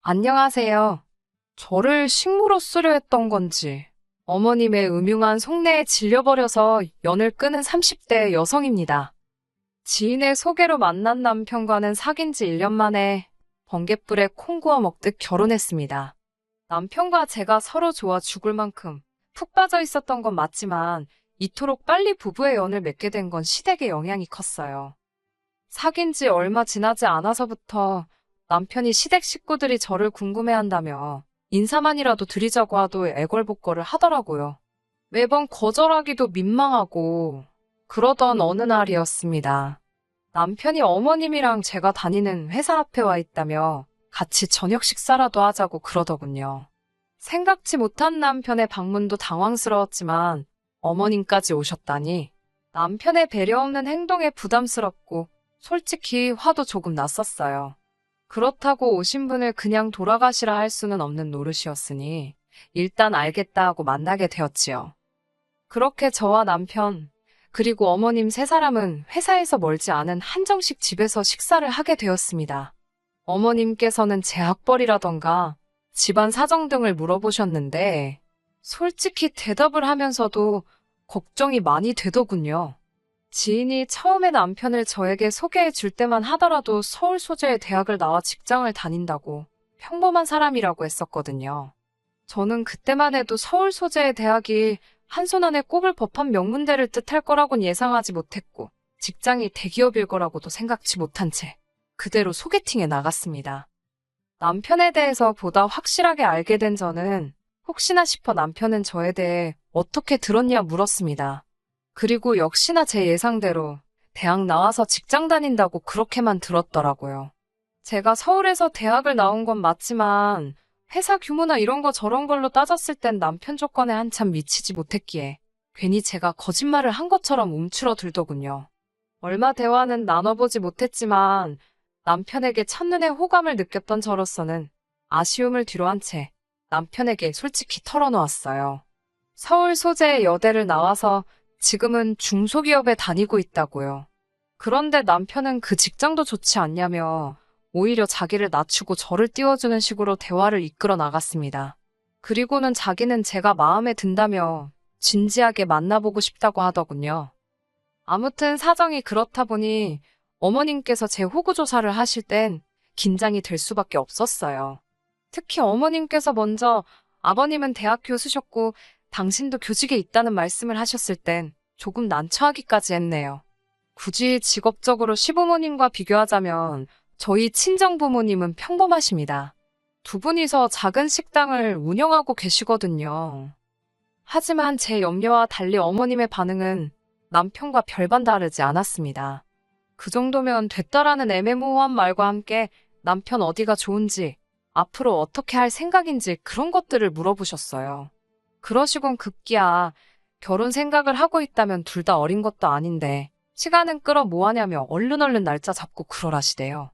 안녕하세요. 저를 식모로 쓰려 했던 건지 어머님의 음흉한 속내에 질려버려서 연을 끊은 30대 여성입니다. 지인의 소개로 만난 남편과는 사귄 지 1년 만에 번갯불에 콩 구워 먹듯 결혼했습니다. 남편과 제가 서로 좋아 죽을 만큼 푹 빠져 있었던 건 맞지만 이토록 빨리 부부의 연을 맺게 된 건 시댁의 영향이 컸어요. 사귄 지 얼마 지나지 않아서부터 남편이 시댁 식구들이 저를 궁금해한다며 인사만이라도 드리자고 하도 애걸복걸을 하더라고요. 매번 거절하기도 민망하고 그러던 어느 날이었습니다. 남편이 어머님이랑 제가 다니는 회사 앞에 와 있다며 같이 저녁 식사라도 하자고 그러더군요. 생각지 못한 남편의 방문도 당황스러웠지만 어머님까지 오셨다니 남편의 배려 없는 행동에 부담스럽고 솔직히 화도 조금 났었어요. 그렇다고 오신 분을 그냥 돌아가시라 할 수는 없는 노릇이었으니 일단 알겠다 하고 만나게 되었지요. 그렇게 저와 남편, 그리고 어머님 세 사람은 회사에서 멀지 않은 한정식 집에서 식사를 하게 되었습니다. 어머님께서는 제 학벌이라던가 집안 사정 등을 물어보셨는데 솔직히 대답을 하면서도 걱정이 많이 되더군요. 지인이 처음에 남편을 저에게 소개해 줄 때만 하더라도 서울 소재의 대학을 나와 직장을 다닌다고 평범한 사람이라고 했었거든요. 저는 그때만 해도 서울 소재의 대학이 한 손 안에 꼽을 법한 명문대를 뜻할 거라곤 예상하지 못했고 직장이 대기업일 거라고도 생각지 못한 채 그대로 소개팅에 나갔습니다. 남편에 대해서 보다 확실하게 알게 된 저는 혹시나 싶어 남편은 저에 대해 어떻게 들었냐 물었습니다. 그리고 역시나 제 예상대로 대학 나와서 직장 다닌다고 그렇게만 들었더라고요. 제가 서울에서 대학을 나온 건 맞지만 회사 규모나 이런 거 저런 걸로 따졌을 땐 남편 조건에 한참 미치지 못했기에 괜히 제가 거짓말을 한 것처럼 움츠러들더군요. 얼마 대화는 나눠보지 못했지만 남편에게 첫눈에 호감을 느꼈던 저로서는 아쉬움을 뒤로한 채 남편에게 솔직히 털어놓았어요. 서울 소재의 여대를 나와서 지금은 중소기업에 다니고 있다고요. 그런데 남편은 그 직장도 좋지 않냐며 오히려 자기를 낮추고 저를 띄워주는 식으로 대화를 이끌어 나갔습니다. 그리고는 자기는 제가 마음에 든다며 진지하게 만나보고 싶다고 하더군요. 아무튼 사정이 그렇다 보니 어머님께서 제 호구조사를 하실 땐 긴장이 될 수밖에 없었어요. 특히 어머님께서 먼저 아버님은 대학 교수셨고 당신도 교직에 있다는 말씀을 하셨을 땐 조금 난처하기까지 했네요. 굳이 직업적으로 시부모님과 비교하자면 저희 친정부모님은 평범하십니다. 두 분이서 작은 식당을 운영하고 계시거든요. 하지만 제 염려와 달리 어머님의 반응은 남편과 별반 다르지 않았습니다. 그 정도면 됐다라는 애매모호한 말과 함께 남편 어디가 좋은지, 앞으로 어떻게 할 생각인지 그런 것들을 물어보셨어요. 그러시곤 급기야 결혼 생각을 하고 있다면 둘 다 어린 것도 아닌데 시간은 끌어 뭐하냐며 얼른 날짜 잡고 그러라시대요.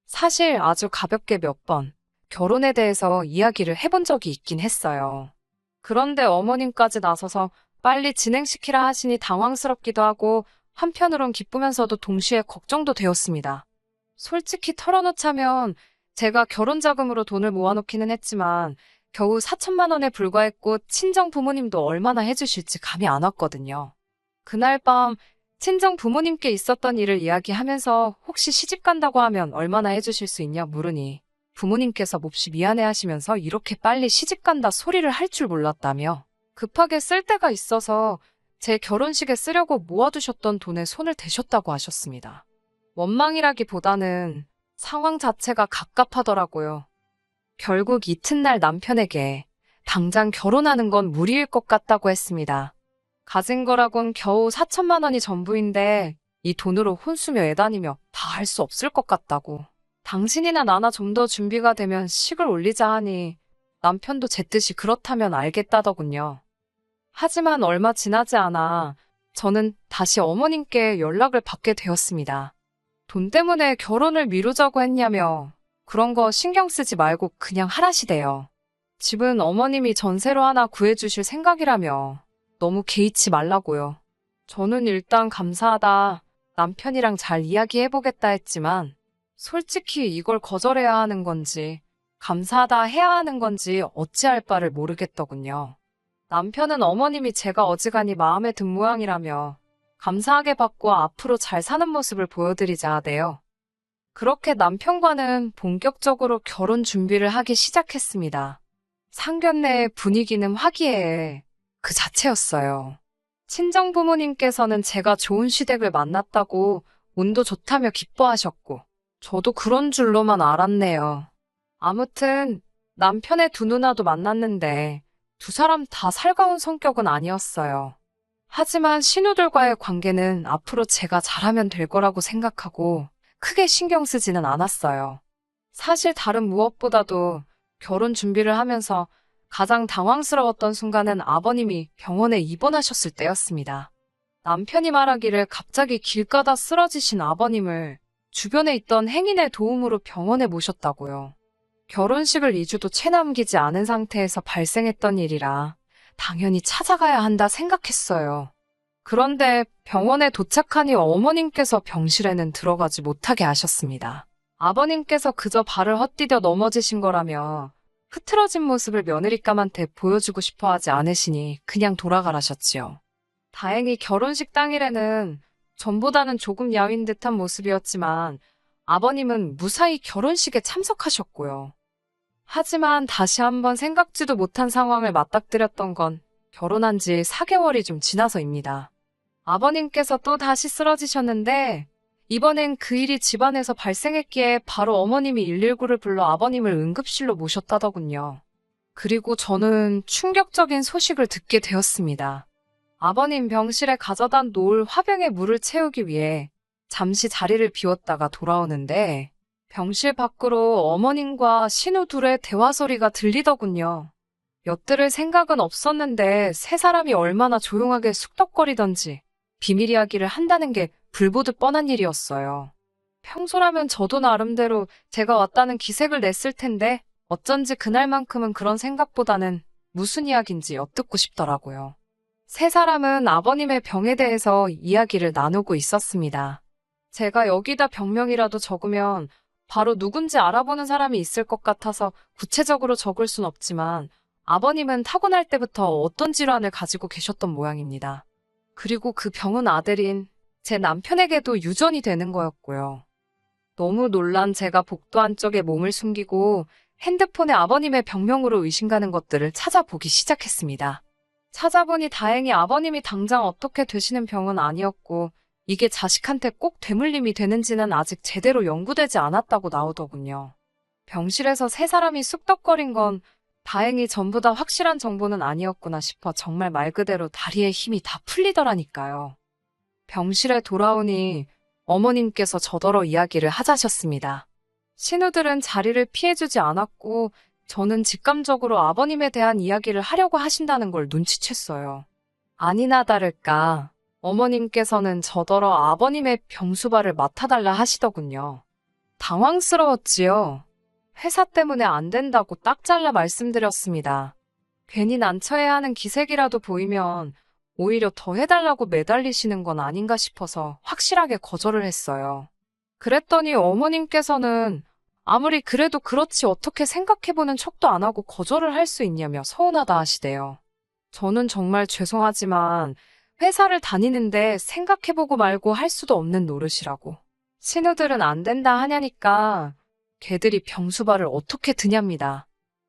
사실 아주 가볍게 몇 번 결혼에 대해서 이야기를 해본 적이 있긴 했어요. 그런데 어머님까지 나서서 빨리 진행시키라 하시니 당황스럽기도 하고 한편으론 기쁘면서도 동시에 걱정도 되었습니다. 솔직히 털어놓자면 제가 결혼 자금으로 돈을 모아놓기는 했지만 겨우 4천만 원에 불과했고 친정 부모님도 얼마나 해주실지 감이 안 왔거든요. 그날 밤 친정 부모님께 있었던 일을 이야기하면서 혹시 시집 간다고 하면 얼마나 해주실 수 있냐 물으니 부모님께서 몹시 미안해하시면서 이렇게 빨리 시집 간다 소리를 할 줄 몰랐다며 급하게 쓸 데가 있어서 제 결혼식에 쓰려고 모아두셨던 돈에 손을 대셨다고 하셨습니다. 원망이라기보다는 상황 자체가 갑갑하더라고요. 결국 이튿날 남편에게 당장 결혼하는 건 무리일 것 같다고 했습니다. 가진 거라곤 겨우 4천만 원이 전부인데 이 돈으로 혼수며 애다니며 다 할 수 없을 것 같다고. 당신이나 나나 좀 더 준비가 되면 식을 올리자 하니 남편도 제 뜻이 그렇다면 알겠다더군요. 하지만 얼마 지나지 않아 저는 다시 어머님께 연락을 받게 되었습니다. 돈 때문에 결혼을 미루자고 했냐며 그런 거 신경 쓰지 말고 그냥 하라시대요. 집은 어머님이 전세로 하나 구해주실 생각이라며 너무 개의치 말라고요. 저는 일단 감사하다, 남편이랑 잘 이야기해보겠다 했지만 솔직히 이걸 거절해야 하는 건지 감사하다 해야 하는 건지 어찌할 바를 모르겠더군요. 남편은 어머님이 제가 어지간히 마음에 든 모양이라며 감사하게 받고 앞으로 잘 사는 모습을 보여드리자 하대요. 그렇게 남편과는 본격적으로 결혼 준비를 하기 시작했습니다. 상견례의 분위기는 화기애애 그 자체였어요. 친정 부모님께서는 제가 좋은 시댁을 만났다고 운도 좋다며 기뻐하셨고, 저도 그런 줄로만 알았네요. 아무튼 남편의 두 누나도 만났는데 두 사람 다 살가운 성격은 아니었어요. 하지만 신우들과의 관계는 앞으로 제가 잘하면 될 거라고 생각하고 크게 신경 쓰지는 않았어요. 사실 다른 무엇보다도 결혼 준비를 하면서 가장 당황스러웠던 순간은 아버님이 병원에 입원하셨을 때였습니다. 남편이 말하기를 갑자기 길 가다 쓰러지신 아버님을 주변에 있던 행인의 도움으로 병원에 모셨다고요. 결혼식을 2주도 채 남기지 않은 상태에서 발생했던 일이라 당연히 찾아가야 한다 생각했어요. 그런데 병원에 도착하니 어머님께서 병실에는 들어가지 못하게 하셨습니다. 아버님께서 그저 발을 헛디뎌 넘어지신 거라며 흐트러진 모습을 며느리감한테 보여주고 싶어 하지 않으시니 그냥 돌아가라셨지요. 다행히 결혼식 당일에는 전보다는 조금 야윈 듯한 모습이었지만 아버님은 무사히 결혼식에 참석하셨고요. 하지만 다시 한번 생각지도 못한 상황을 맞닥뜨렸던 건 결혼한 지 4개월이 좀 지나서입니다. 아버님께서 또 다시 쓰러지셨는데 이번엔 그 일이 집안에서 발생했기에 바로 어머님이 119를 불러 아버님을 응급실로 모셨다더군요. 그리고 저는 충격적인 소식을 듣게 되었습니다. 아버님 병실에 가져다 놓을 화병에 물을 채우기 위해 잠시 자리를 비웠다가 돌아오는데 병실 밖으로 어머님과 신우 둘의 대화 소리가 들리더군요. 엿들을 생각은 없었는데 세 사람이 얼마나 조용하게 쑥덕거리던지 비밀 이야기를 한다는 게 불보듯 뻔한 일이었어요. 평소라면 저도 나름대로 제가 왔다는 기색을 냈을 텐데 어쩐지 그날만큼은 그런 생각보다는 무슨 이야기인지 엿듣고 싶더라고요. 세 사람은 아버님의 병에 대해서 이야기를 나누고 있었습니다. 제가 여기다 병명이라도 적으면 바로 누군지 알아보는 사람이 있을 것 같아서 구체적으로 적을 순 없지만 아버님은 타고날 때부터 어떤 질환을 가지고 계셨던 모양입니다. 그리고 그 병은 아들인 제 남편에게도 유전이 되는 거였고요. 너무 놀란 제가 복도 안쪽에 몸을 숨기고 핸드폰에 아버님의 병명으로 의심가는 것들을 찾아보기 시작했습니다. 찾아보니 다행히 아버님이 당장 어떻게 되시는 병은 아니었고 이게 자식한테 꼭 되물림이 되는지는 아직 제대로 연구되지 않았다고 나오더군요. 병실에서 세 사람이 쑥덕거린 건 다행히 전부 다 확실한 정보는 아니었구나 싶어 정말 말 그대로 다리에 힘이 다 풀리더라니까요. 병실에 돌아오니 어머님께서 저더러 이야기를 하자셨습니다. 신우들은 자리를 피해주지 않았고 저는 직감적으로 아버님에 대한 이야기를 하려고 하신다는 걸 눈치챘어요. 아니나 다를까 어머님께서는 저더러 아버님의 병수발을 맡아달라 하시더군요. 당황스러웠지요. 회사 때문에 안 된다고 딱 잘라 말씀드렸습니다. 괜히 난처해야 하는 기색이라도 보이면 오히려 더 해달라고 매달리시는 건 아닌가 싶어서 확실하게 거절을 했어요. 그랬더니 어머님께서는 아무리 그래도 그렇지 어떻게 생각해보는 척도 안 하고 거절을 할 수 있냐며 서운하다 하시대요. 저는 정말 죄송하지만 회사를 다니는데 생각해보고 말고 할 수도 없는 노릇이라고. 신우들은 안 된다 하냐니까 걔들이 병수발을 어떻게 드냐입니다.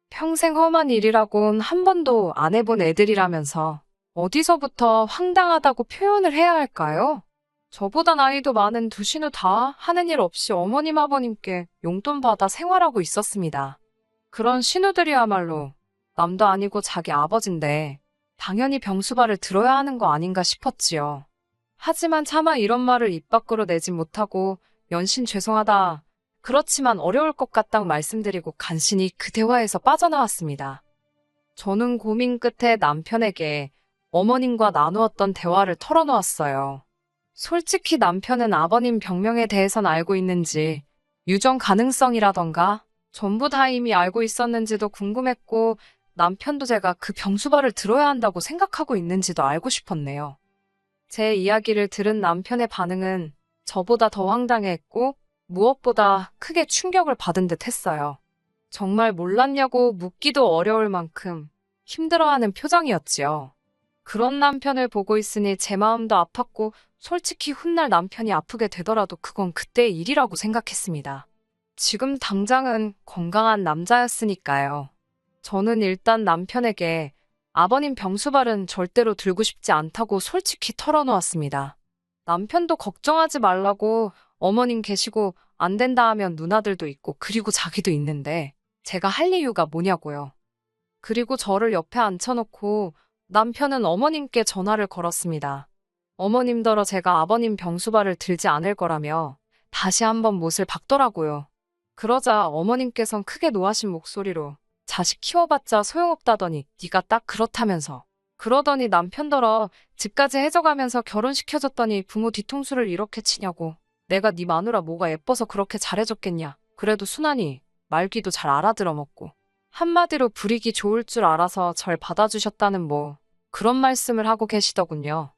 평생 험한 일이라곤 한 번도 안 해본 애들이라면서 어디서부터 황당하다고 표현을 해야 할까요? 저보다 나이도 많은 두 신우 다 하는 일 없이 어머님 아버님께 용돈 받아 생활하고 있었습니다. 그런 신우들이야말로 남도 아니고 자기 아버지인데 당연히 병수발을 들어야 하는 거 아닌가 싶었지요. 하지만 차마 이런 말을 입 밖으로 내진 못하고 연신 죄송하다. 그렇지만 어려울 것 같다고 말씀드리고 간신히 그 대화에서 빠져나왔습니다. 저는 고민 끝에 남편에게 어머님과 나누었던 대화를 털어놓았어요. 솔직히 남편은 아버님 병명에 대해선 알고 있는지, 유전 가능성이라던가 전부 다 이미 알고 있었는지도 궁금했고 남편도 제가 그 병수발을 들어야 한다고 생각하고 있는지도 알고 싶었네요. 제 이야기를 들은 남편의 반응은 저보다 더 황당해했고 무엇보다 크게 충격을 받은 듯 했어요. 정말 몰랐냐고 묻기도 어려울 만큼 힘들어하는 표정이었지요. 그런 남편을 보고 있으니 제 마음도 아팠고 솔직히 훗날 남편이 아프게 되더라도 그건 그때의 일이라고 생각했습니다. 지금 당장은 건강한 남자였으니까요. 저는 일단 남편에게 아버님 병수발은 절대로 들고 싶지 않다고 솔직히 털어놓았습니다. 남편도 걱정하지 말라고 어머님 계시고 안 된다 하면 누나들도 있고 그리고 자기도 있는데 제가 할 이유가 뭐냐고요. 그리고 저를 옆에 앉혀놓고 남편은 어머님께 전화를 걸었습니다. 어머님더러 제가 아버님 병수발을 들지 않을 거라며 다시 한번 못을 박더라고요. 그러자 어머님께선 크게 노하신 목소리로 자식 키워봤자 소용없다더니 네가 딱 그렇다면서. 그러더니 남편더러 집까지 해줘가면서 결혼시켜줬더니 부모 뒤통수를 이렇게 치냐고. 내가 네 마누라 뭐가 예뻐서 그렇게 잘해줬겠냐. 그래도 순하니 말귀도 잘 알아들어먹고. 한마디로 부리기 좋을 줄 알아서 절 받아주셨다는 뭐 그런 말씀을 하고 계시더군요.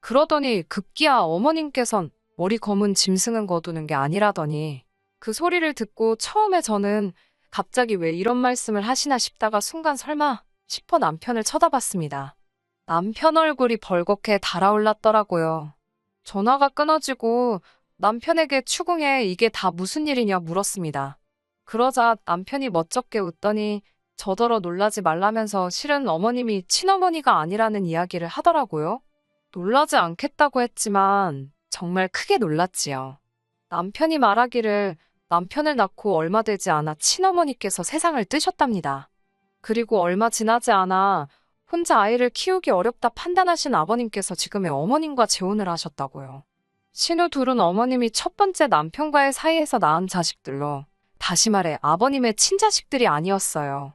그러더니 급기야 어머님께선 머리 검은 짐승은 거두는 게 아니라더니 그 소리를 듣고 처음에 저는 갑자기 왜 이런 말씀을 하시나 싶다가 순간 설마 싶어 남편을 쳐다봤습니다. 남편 얼굴이 벌겋게 달아올랐더라고요. 전화가 끊어지고 남편에게 추궁해 이게 다 무슨 일이냐 물었습니다. 그러자 남편이 멋쩍게 웃더니 저더러 놀라지 말라면서 실은 어머님이 친어머니가 아니라는 이야기를 하더라고요. 놀라지 않겠다고 했지만 정말 크게 놀랐지요. 남편이 말하기를 남편을 낳고 얼마 되지 않아 친어머니께서 세상을 뜨셨답니다. 그리고 얼마 지나지 않아 혼자 아이를 키우기 어렵다 판단하신 아버님께서 지금의 어머님과 재혼을 하셨다고요. 신우 둘은 어머님이 첫 번째 남편과의 사이에서 낳은 자식들로 다시 말해 아버님의 친자식들이 아니었어요.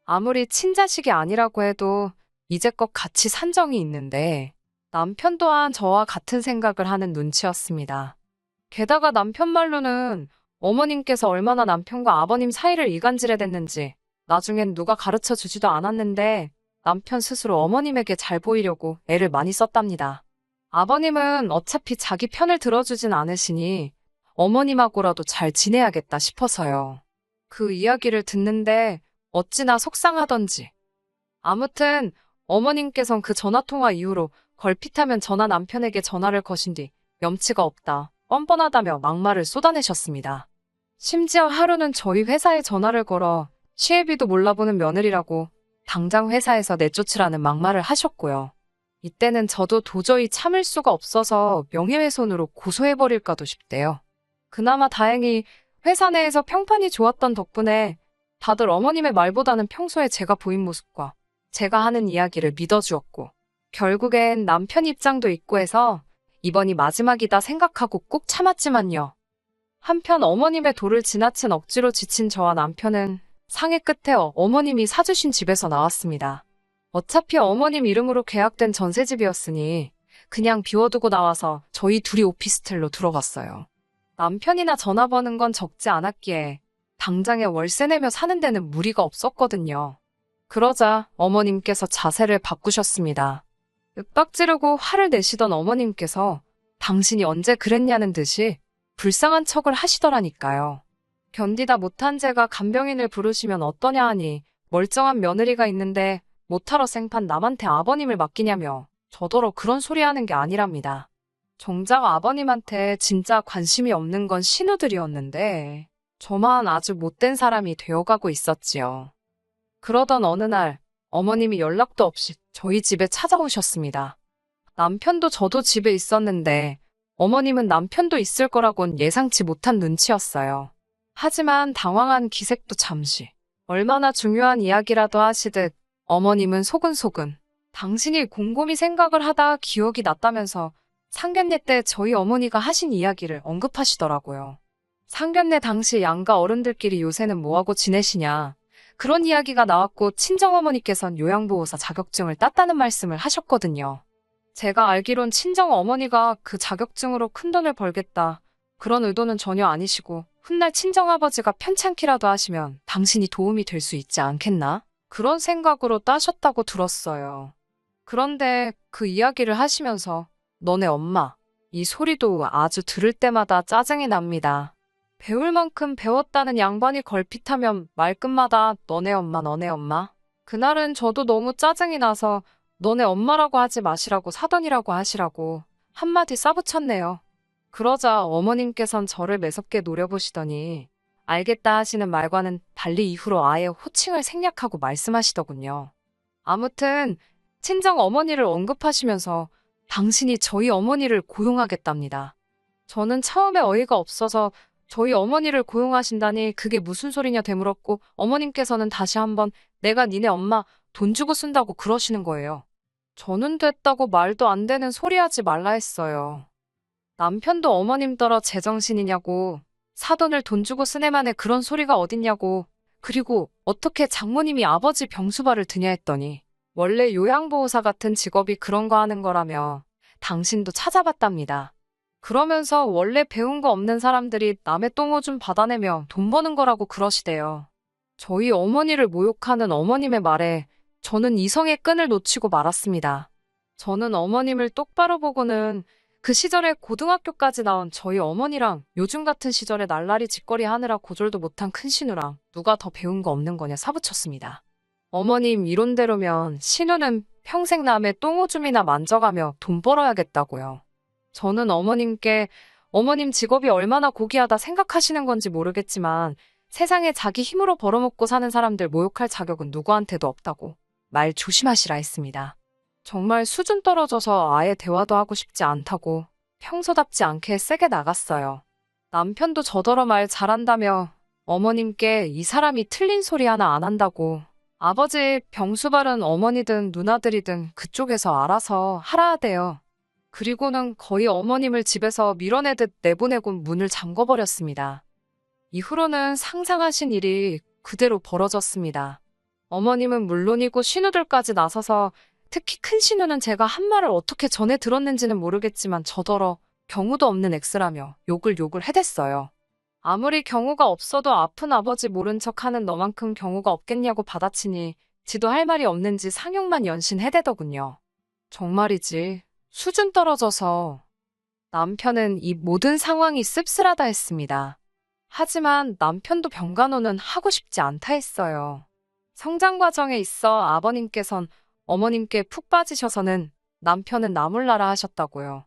아무리 친자식이 아니라고 해도 이제껏 같이 산 정이 있는데 남편 또한 저와 같은 생각을 하는 눈치였습니다. 게다가 남편 말로는 어머님께서 얼마나 남편과 아버님 사이를 이간질해댔는지 나중엔 누가 가르쳐 주지도 않았는데 남편 스스로 어머님에게 잘 보이려고 애를 많이 썼답니다. 아버님은 어차피 자기 편을 들어주진 않으시니 어머님하고라도 잘 지내야겠다 싶어서요. 그 이야기를 듣는데 어찌나 속상하던지. 아무튼 어머님께선 그 전화통화 이후로 걸핏하면 전화 남편에게 전화를 거신 뒤 염치가 없다, 뻔뻔하다며 막말을 쏟아내셨습니다. 심지어 하루는 저희 회사에 전화를 걸어 시애비도 몰라보는 며느리라고 당장 회사에서 내쫓으라는 막말을 하셨고요. 이때는 저도 도저히 참을 수가 없어서 명예훼손으로 고소해버릴까도 싶대요. 그나마 다행히 회사 내에서 평판이 좋았던 덕분에 다들 어머님의 말보다는 평소에 제가 보인 모습과 제가 하는 이야기를 믿어주었고 결국엔 남편 입장도 있고 해서 이번이 마지막이다 생각하고 꾹 참았지만요. 한편 어머님의 도를 지나친 억지로 지친 저와 남편은 상해 끝에 어머님이 사주신 집에서 나왔습니다. 어차피 어머님 이름으로 계약된 전세집이었으니 그냥 비워두고 나와서 저희 둘이 오피스텔로 들어갔어요. 남편이나 전화 버는 건 적지 않았기에 당장에 월세 내며 사는 데는 무리가 없었거든요. 그러자 어머님께서 자세를 바꾸셨습니다. 윽박 지르고 화를 내시던 어머님께서 당신이 언제 그랬냐는 듯이 불쌍한 척을 하시더라니까요. 견디다 못한 제가 간병인을 부르시면 어떠냐 하니 멀쩡한 며느리가 있는데 못하러 생판 남한테 아버님을 맡기냐며 저더러 그런 소리 하는 게 아니랍니다. 정작 아버님한테 진짜 관심이 없는 건 신우들이었는데 저만 아주 못된 사람이 되어가고 있었지요. 그러던 어느 날 어머님이 연락도 없이 저희 집에 찾아오셨습니다. 남편도 저도 집에 있었는데 어머님은 남편도 있을 거라곤 예상치 못한 눈치였어요. 하지만 당황한 기색도 잠시. 얼마나 중요한 이야기라도 하시듯 어머님은 소근소근 당신이 곰곰이 생각을 하다 기억이 났다면서 상견례 때 저희 어머니가 하신 이야기를 언급하시더라고요. 상견례 당시 양가 어른들끼리 요새는 뭐하고 지내시냐. 그런 이야기가 나왔고 친정어머니께선 요양보호사 자격증을 땄다는 말씀을 하셨거든요. 제가 알기론 친정어머니가 그 자격증으로 큰돈을 벌겠다. 그런 의도는 전혀 아니시고 훗날 친정아버지가 편찮기라도 하시면 당신이 도움이 될 수 있지 않겠나? 그런 생각으로 따셨다고 들었어요. 그런데 그 이야기를 하시면서 너네 엄마, 이 소리도 아주 들을 때마다 짜증이 납니다. 배울 만큼 배웠다는 양반이 걸핏하면 말끝마다 너네 엄마, 너네 엄마. 그날은 저도 너무 짜증이 나서 너네 엄마라고 하지 마시라고 사돈이라고 하시라고 한마디 싸붙였네요. 그러자 어머님께선 저를 매섭게 노려보시더니 알겠다 하시는 말과는 달리 이후로 아예 호칭을 생략하고 말씀하시더군요. 아무튼 친정 어머니를 언급하시면서 당신이 저희 어머니를 고용하겠답니다. 저는 처음에 어이가 없어서 저희 어머니를 고용하신다니 그게 무슨 소리냐 되물었고 어머님께서는 다시 한번 내가 니네 엄마 돈 주고 쓴다고 그러시는 거예요. 저는 됐다고 말도 안 되는 소리 하지 말라 했어요. 남편도 어머님더러 제정신이냐고 사돈을 돈 주고 쓰네만에 그런 소리가 어딨냐고 그리고 어떻게 장모님이 아버지 병수발을 드냐 했더니 원래 요양보호사 같은 직업이 그런 거 하는 거라며 당신도 찾아봤답니다. 그러면서 원래 배운 거 없는 사람들이 남의 똥오줌 받아내며 돈 버는 거라고 그러시대요. 저희 어머니를 모욕하는 어머님의 말에 저는 이성의 끈을 놓치고 말았습니다. 저는 어머님을 똑바로 보고는 그 시절에 고등학교까지 나온 저희 어머니랑 요즘 같은 시절에 날라리 짓거리 하느라 고졸도 못한 큰 신우랑 누가 더 배운 거 없는 거냐 사붙였습니다. 어머님 이론대로면 신우는 평생 남의 똥오줌이나 만져가며 돈 벌어야겠다고요. 저는 어머님께 어머님 직업이 얼마나 고귀하다 생각하시는 건지 모르겠지만 세상에 자기 힘으로 벌어먹고 사는 사람들 모욕할 자격은 누구한테도 없다고 말 조심하시라 했습니다. 정말 수준 떨어져서 아예 대화도 하고 싶지 않다고 평소답지 않게 세게 나갔어요. 남편도 저더러 말 잘한다며 어머님께 이 사람이 틀린 소리 하나 안 한다고 아버지 병수발은 어머니든 누나들이든 그쪽에서 알아서 하라 하대요. 그리고는 거의 어머님을 집에서 밀어내듯 내보내고 문을 잠궈버렸습니다. 이후로는 상상하신 일이 그대로 벌어졌습니다. 어머님은 물론이고 신우들까지 나서서 특히 큰 신우는 제가 한 말을 어떻게 전해 들었는지는 모르겠지만 저더러 경우도 없는 X라며 욕을 해댔어요. 아무리 경우가 없어도 아픈 아버지 모른 척하는 너만큼 경우가 없겠냐고 받아치니 지도 할 말이 없는지 상욕만 연신 해대더군요. 정말이지 수준 떨어져서 남편은 이 모든 상황이 씁쓸하다 했습니다. 하지만 남편도 병간호는 하고 싶지 않다 했어요. 성장 과정에 있어 아버님께선 어머님께 푹 빠지셔서는 남편은 나몰라라 하셨다고요.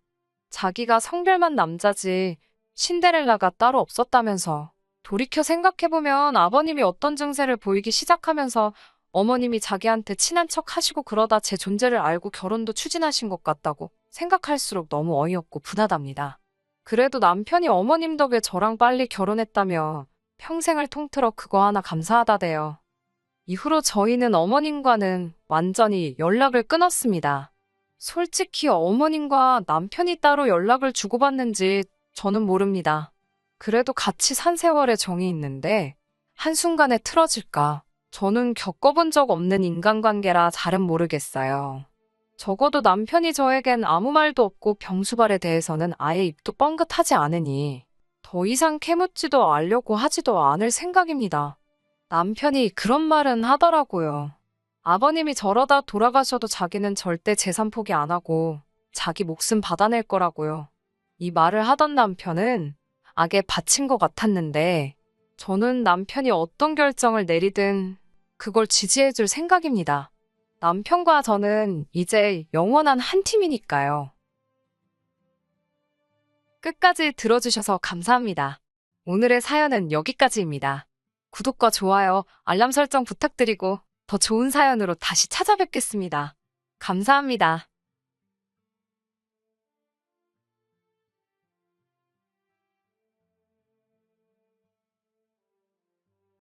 자기가 성별만 남자지 신데렐라가 따로 없었다면서. 돌이켜 생각해보면 아버님이 어떤 증세를 보이기 시작하면서 어머님이 자기한테 친한 척 하시고 그러다 제 존재를 알고 결혼도 추진하신 것 같다고 생각할수록 너무 어이없고 분하답니다. 그래도 남편이 어머님 덕에 저랑 빨리 결혼했다며 평생을 통틀어 그거 하나 감사하다대요. 이후로 저희는 어머님과는 완전히 연락을 끊었습니다. 솔직히 어머님과 남편이 따로 연락을 주고받는지 저는 모릅니다. 그래도 같이 산 세월에 정이 있는데 한순간에 틀어질까? 저는 겪어본 적 없는 인간관계라 잘은 모르겠어요. 적어도 남편이 저에겐 아무 말도 없고 병수발에 대해서는 아예 입도 뻥긋하지 않으니 더 이상 캐묻지도 않으려고 하지도 않을 생각입니다. 남편이 그런 말은 하더라고요. 아버님이 저러다 돌아가셔도 자기는 절대 재산 포기 안 하고 자기 목숨 받아낼 거라고요. 이 말을 하던 남편은 악에 바친 것 같았는데 저는 남편이 어떤 결정을 내리든 그걸 지지해줄 생각입니다. 남편과 저는 이제 영원한 한 팀이니까요. 끝까지 들어주셔서 감사합니다. 오늘의 사연은 여기까지입니다. 구독과 좋아요, 알람 설정 부탁드리고 더 좋은 사연으로 다시 찾아뵙겠습니다. 감사합니다.